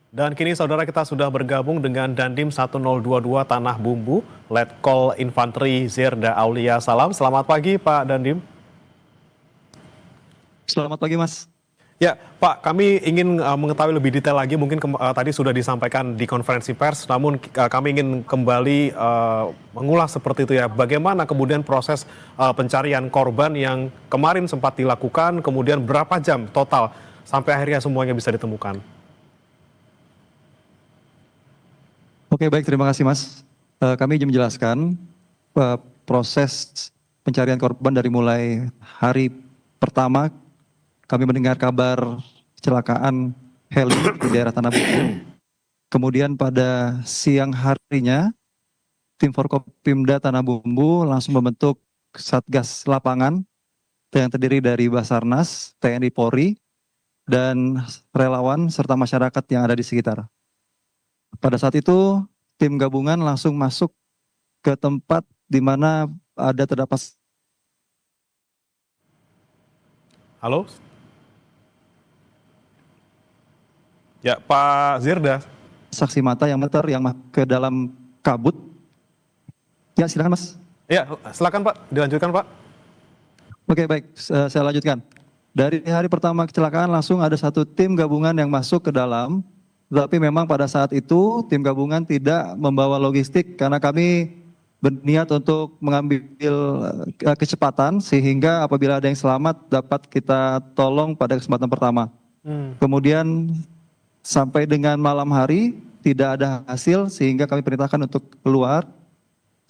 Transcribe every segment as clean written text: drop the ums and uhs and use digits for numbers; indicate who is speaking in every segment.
Speaker 1: Dan kini saudara kita sudah bergabung dengan Dandim 1022 Tanah Bumbu, Letkol Infanteri Zirda Aulia Salam. Selamat pagi Pak Dandim.
Speaker 2: Selamat pagi, Mas.
Speaker 1: Ya Pak, kami ingin mengetahui lebih detail lagi, mungkin tadi sudah disampaikan di konferensi pers, namun kami ingin kembali mengulas seperti itu ya. Bagaimana kemudian proses pencarian korban yang kemarin sempat dilakukan, kemudian berapa jam total sampai akhirnya semuanya bisa ditemukan?
Speaker 2: Oke, baik, terima kasih, Mas. Kami ingin menjelaskan proses pencarian korban dari mulai hari pertama kami mendengar kabar kecelakaan heli di daerah Tanah Bumbu. Kemudian pada siang harinya, tim Forkopimda Tanah Bumbu langsung membentuk Satgas Lapangan yang terdiri dari Basarnas, TNI Polri, dan relawan serta masyarakat yang ada di sekitar. Pada saat itu, tim gabungan langsung masuk ke tempat di mana ada terdapat.
Speaker 1: Halo? Ya, Pak Zirda.
Speaker 2: Saksi mata yang ke dalam kabut. Ya, silakan, Mas.
Speaker 1: Ya, silakan Pak, dilanjutkan Pak.
Speaker 2: Oke, baik, saya lanjutkan. Dari hari pertama kecelakaan langsung ada satu tim gabungan yang masuk ke dalam, tapi memang pada saat itu tim gabungan tidak membawa logistik karena kami berniat untuk mengambil kecepatan sehingga apabila ada yang selamat dapat kita tolong pada kesempatan pertama. Kemudian sampai dengan malam hari tidak ada hasil sehingga kami perintahkan untuk keluar.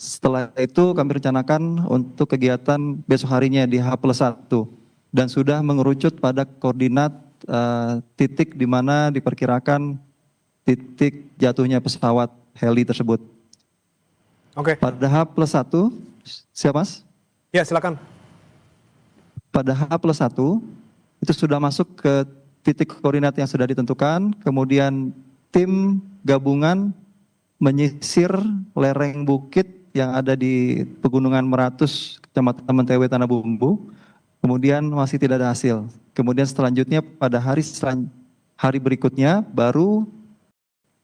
Speaker 2: Setelah itu kami rencanakan untuk kegiatan besok harinya di H+1 dan sudah mengerucut pada koordinat titik di mana diperkirakan titik jatuhnya pesawat heli tersebut.
Speaker 1: Oke.
Speaker 2: Pada H+1, siap Mas?
Speaker 1: Ya, silakan.
Speaker 2: Pada H+1 itu sudah masuk ke titik koordinat yang sudah ditentukan, kemudian tim gabungan menyisir lereng bukit yang ada di Pegunungan Meratus, Kecamatan Mentewe, Tanah Bumbu, kemudian masih tidak ada hasil. Kemudian selanjutnya pada hari berikutnya baru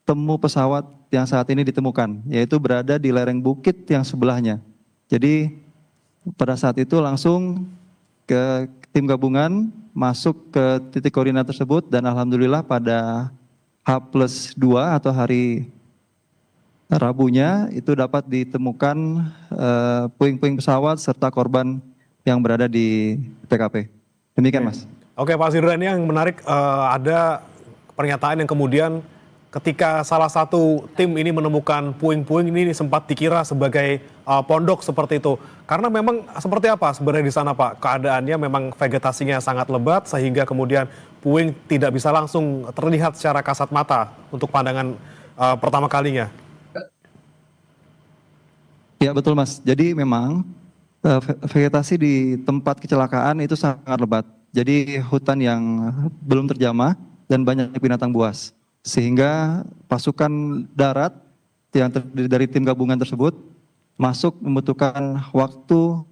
Speaker 2: temu pesawat yang saat ini ditemukan, yaitu berada di lereng bukit yang sebelahnya. Jadi pada saat itu langsung ke tim gabungan masuk ke titik koordinat tersebut dan alhamdulillah pada H+2 atau hari Rabunya itu dapat ditemukan puing-puing pesawat serta korban yang berada di TKP. Demikian, Mas.
Speaker 1: Oke, Pak Zirda, ini yang menarik, ada pernyataan yang kemudian ketika salah satu tim ini menemukan puing-puing ini sempat dikira sebagai pondok seperti itu. Karena memang seperti apa sebenarnya di sana Pak? Keadaannya memang vegetasinya sangat lebat sehingga kemudian puing tidak bisa langsung terlihat secara kasat mata untuk pandangan pertama kalinya.
Speaker 2: Ya betul Mas, jadi memang vegetasi di tempat kecelakaan itu sangat lebat. Jadi hutan yang belum terjamah dan banyak binatang buas. Sehingga pasukan darat yang terdiri dari tim gabungan tersebut masuk membutuhkan waktu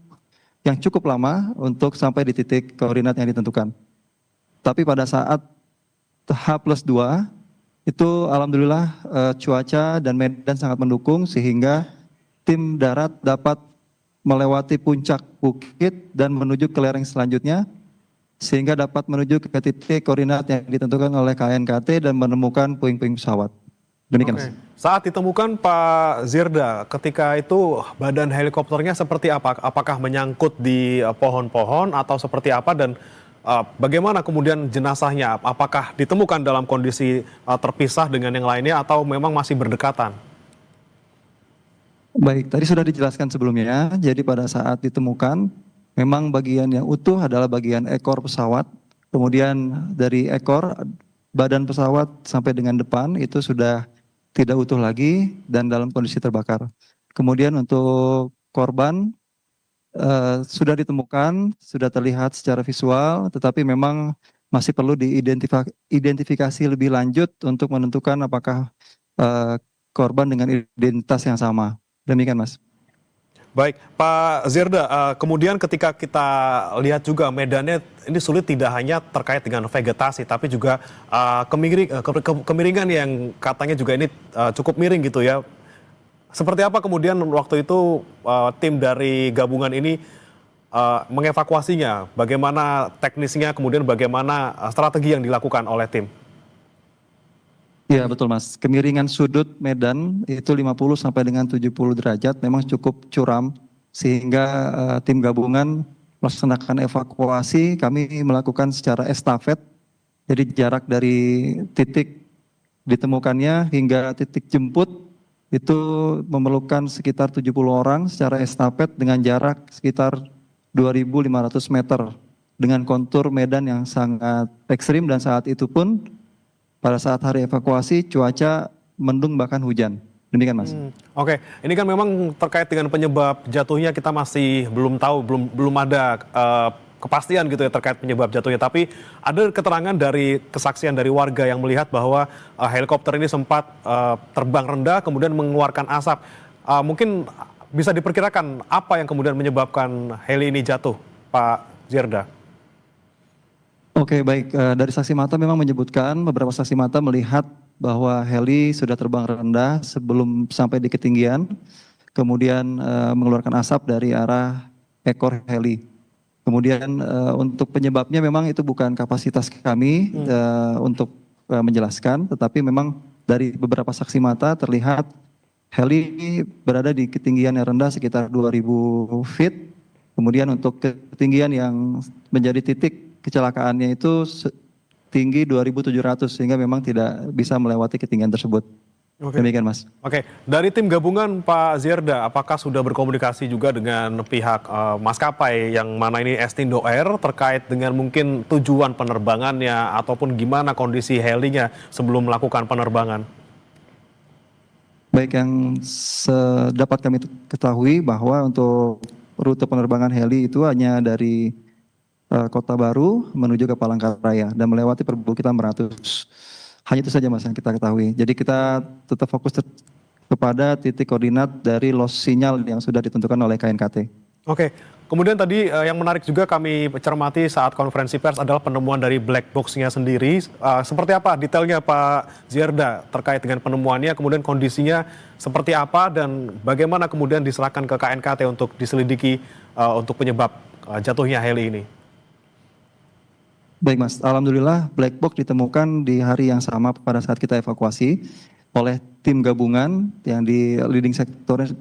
Speaker 2: yang cukup lama untuk sampai di titik koordinat yang ditentukan. Tapi pada saat H+2 itu alhamdulillah cuaca dan medan sangat mendukung sehingga tim darat dapat melewati puncak bukit dan menuju ke lereng selanjutnya sehingga dapat menuju ke titik koordinat yang ditentukan oleh KNKT dan menemukan puing-puing pesawat. Demikian.
Speaker 1: Oke. Saat ditemukan Pak Zirda, ketika itu badan helikopternya seperti apa? Apakah menyangkut di pohon-pohon atau seperti apa dan bagaimana kemudian jenazahnya? Apakah ditemukan dalam kondisi terpisah dengan yang lainnya atau memang masih berdekatan?
Speaker 2: Baik, tadi sudah dijelaskan sebelumnya. Jadi pada saat ditemukan memang bagian yang utuh adalah bagian ekor pesawat, kemudian dari ekor badan pesawat sampai dengan depan itu sudah tidak utuh lagi dan dalam kondisi terbakar. Kemudian untuk korban sudah ditemukan, sudah terlihat secara visual, tetapi memang masih perlu diidentifikasi lebih lanjut untuk menentukan apakah korban dengan identitas yang sama. Demikian Mas.
Speaker 1: Baik, Pak Zirda, kemudian ketika kita lihat juga medannya ini sulit tidak hanya terkait dengan vegetasi, tapi juga kemiringan yang katanya juga ini cukup miring gitu ya. Seperti apa kemudian waktu itu tim dari gabungan ini mengevakuasinya? Bagaimana teknisnya, kemudian bagaimana strategi yang dilakukan oleh tim?
Speaker 2: Iya betul Mas, kemiringan sudut medan itu 50 sampai dengan 70 derajat memang cukup curam sehingga tim gabungan melaksanakan evakuasi, kami melakukan secara estafet, jadi jarak dari titik ditemukannya hingga titik jemput itu memerlukan sekitar 70 orang secara estafet dengan jarak sekitar 2.500 meter dengan kontur medan yang sangat ekstrim dan saat itu pun pada saat hari evakuasi cuaca mendung bahkan hujan. Demikian Mas.
Speaker 1: Oke, ini kan memang terkait dengan penyebab jatuhnya kita masih belum tahu, belum ada kepastian gitu ya terkait penyebab jatuhnya. Tapi ada keterangan dari kesaksian dari warga yang melihat bahwa helikopter ini sempat terbang rendah kemudian mengeluarkan asap. Mungkin bisa diperkirakan apa yang kemudian menyebabkan heli ini jatuh, Pak Zirda?
Speaker 2: Oke baik, dari saksi mata memang menyebutkan beberapa saksi mata melihat bahwa heli sudah terbang rendah sebelum sampai di ketinggian, kemudian mengeluarkan asap dari arah ekor heli. Kemudian untuk penyebabnya memang itu bukan kapasitas kami untuk menjelaskan, tetapi memang dari beberapa saksi mata terlihat heli berada di ketinggian yang rendah sekitar 2.000 feet, kemudian untuk ketinggian yang menjadi titik kecelakaannya itu tinggi 2.700 sehingga memang tidak bisa melewati ketinggian tersebut.
Speaker 1: Oke.
Speaker 2: Demikian Mas.
Speaker 1: Oke, dari tim gabungan Pak Zirda, apakah sudah berkomunikasi juga dengan pihak maskapai yang mana ini Estindo Air terkait dengan mungkin tujuan penerbangannya ataupun gimana kondisi helinya sebelum melakukan penerbangan?
Speaker 2: Baik, yang dapat kami ketahui bahwa untuk rute penerbangan heli itu hanya dari Kota Baru menuju ke Palangkaraya dan melewati perbukitan Meratus. Hanya itu saja Mas yang kita ketahui. Jadi kita tetap fokus kepada titik koordinat dari loss sinyal yang sudah ditentukan oleh KNKT.
Speaker 1: Oke, kemudian tadi yang menarik juga kami cermati saat konferensi pers adalah penemuan dari black box-nya sendiri. Seperti apa detailnya Pak Zirda terkait dengan penemuannya, kemudian kondisinya seperti apa dan bagaimana kemudian diserahkan ke KNKT untuk diselidiki untuk penyebab jatuhnya heli ini?
Speaker 2: Baik Mas, alhamdulillah black box ditemukan di hari yang sama pada saat kita evakuasi oleh tim gabungan yang di leading sektornya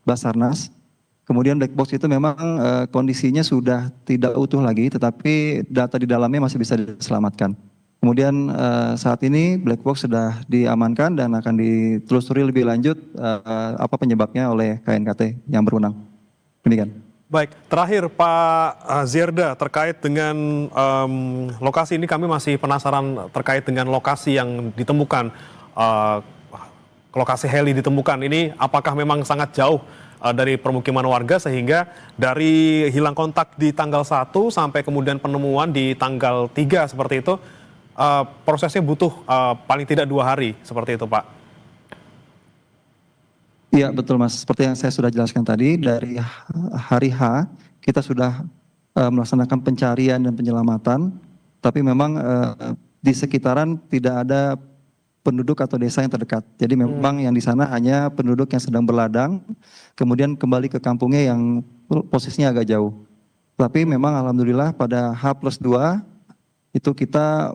Speaker 2: Basarnas. Kemudian black box itu memang kondisinya sudah tidak utuh lagi, tetapi data di dalamnya masih bisa diselamatkan. Kemudian saat ini black box sudah diamankan dan akan ditelusuri lebih lanjut apa penyebabnya oleh KNKT yang berwenang. Demikian.
Speaker 1: Baik, terakhir Pak Zirda terkait dengan lokasi ini kami masih penasaran terkait dengan lokasi yang ditemukan, lokasi heli ditemukan ini apakah memang sangat jauh dari permukiman warga sehingga dari hilang kontak di tanggal 1 sampai kemudian penemuan di tanggal 3 seperti itu prosesnya butuh paling tidak 2 hari seperti itu Pak.
Speaker 2: Iya betul Mas, seperti yang saya sudah jelaskan tadi, dari hari H kita sudah melaksanakan pencarian dan penyelamatan, tapi memang di sekitaran tidak ada penduduk atau desa yang terdekat. Jadi memang yang di sana hanya penduduk yang sedang berladang, kemudian kembali ke kampungnya yang posisinya agak jauh. Tapi memang alhamdulillah pada H+2 itu kita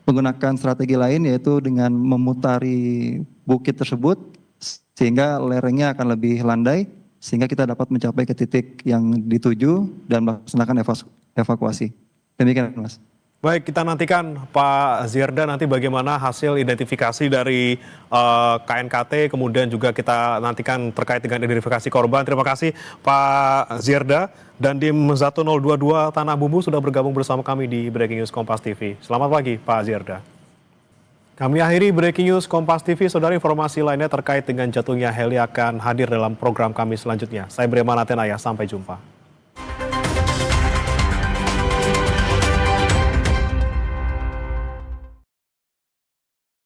Speaker 2: menggunakan strategi lain yaitu dengan memutari bukit tersebut, sehingga lerengnya akan lebih landai sehingga kita dapat mencapai ke titik yang dituju dan melaksanakan evakuasi. Demikian Mas.
Speaker 1: Baik, kita nantikan Pak Zirda nanti bagaimana hasil identifikasi dari KNKT, kemudian juga kita nantikan terkait dengan identifikasi korban. Terima kasih Pak Zirda dan Dim 1022 Tanah Bumbu sudah bergabung bersama kami di Breaking News Kompas TV. Selamat pagi Pak Zirda. Kami akhiri Breaking News Kompas TV, saudara informasi lainnya terkait dengan jatuhnya heli akan hadir dalam program kami selanjutnya. Saya Breman Atenaya, sampai jumpa.